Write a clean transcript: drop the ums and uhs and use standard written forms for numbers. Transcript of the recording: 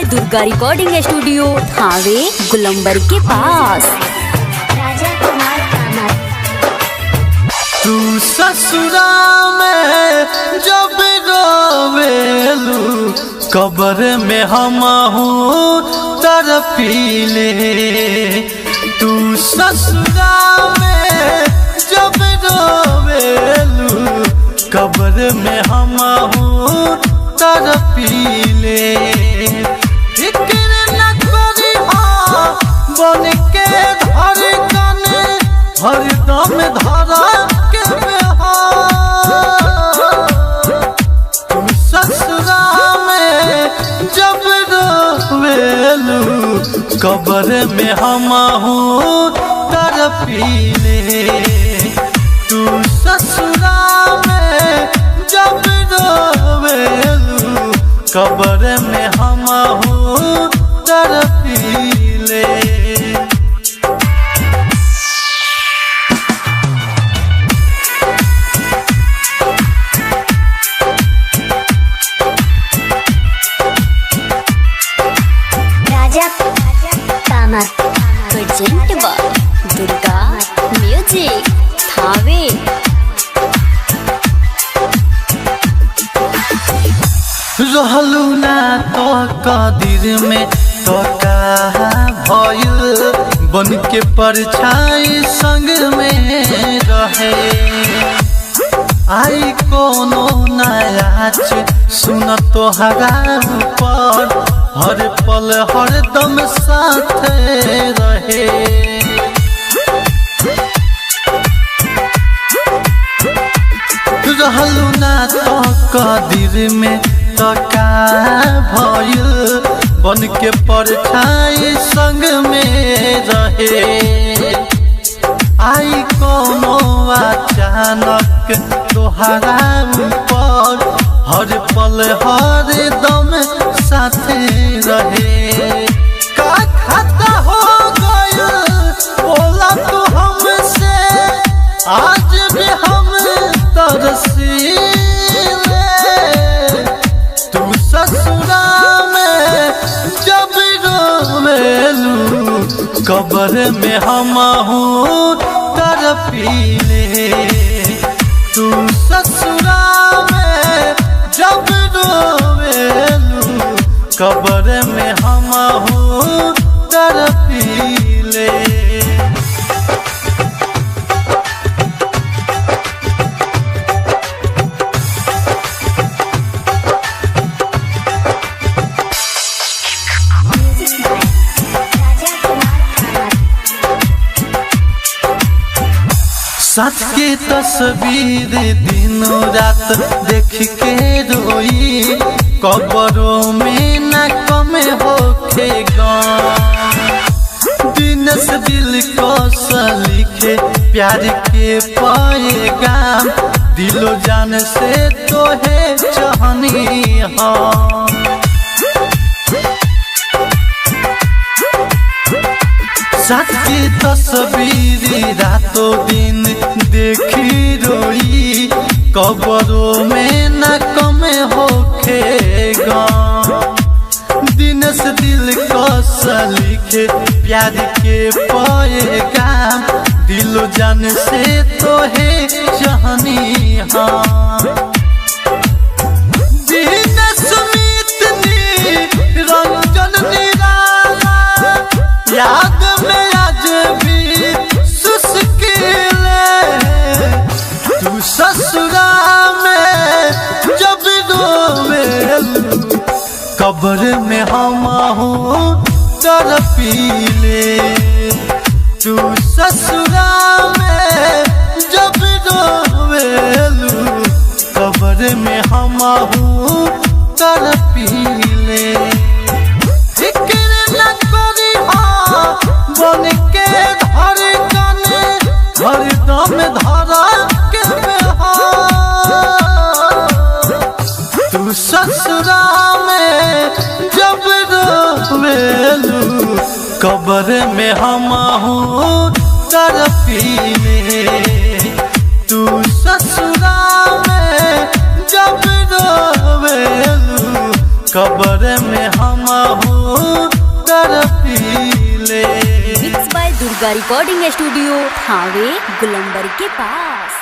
Durga recording studio Thawe Gulambar के पास। तू ससुरा में जब रोवेलू कब्र में हमहू तरपीले। तू ससुरा में जब रोवेलू कब्र में हमहू तरपीले। फिक्र न करी बन के धड़कन हरदम धरा के तुम ससुरा में जब रोवेलू कब्र में हमहू तरपीले। तू ससुरा में जब रोवेलू कब्र में हमहू तरपीले। Present by Durga music Thawe. रहलू ना तो कदीर में तो का भइल बन के परछाई संग में रहे। आई कोनो नाच सुन तोहरा ऊपर हर पल हर दम साथ रहे। रहलू ना तो कदीर में तो का भइल बन के परछाई संग में रहे। आई कोनो अचानक तोहरा ऊपर हर पल हर दम साथ रहे। का खाता हो गया बोला तू हमसे आज भी हम तरसीले। तू ससुरा में जब रोवेलू कब्र में हमहू तरपीले। तू ससुरा में जब रोवेलू कब्र में हमहू तरपीले। साथ के तस्वीर दिनों रात देख के रोई कब्रों में न कम होखेगा। दिन से दिल को लिखे प्यार के पैगाम दिलो जान से तो है चाहनी हाँ। साथ की तस्वीर रातों दिन देखी रोई कब्रों में न कम होखेगा। दिन से दिल को लिखे प्यार के पैगाम दिलो जान से तो है चाहनी हाँ। दिन सुमित रंजन निराला याद में आज भी सुस्कीले। तू ससुरा में जब रोवेलू कब्र में हमहू तरपीले। तू ससुरा में जब रोवेलू कब्र में हमहू तरपीले। बन के धड़कन हरदम धरा के तू ससुरा में जब रोवेलू कब्र में हमहू तरपीले। तू ससुरा में जब रोवेलू कब्र में हम तरफीले। Mix by Durga recording studio Thawe Gulambar के पास।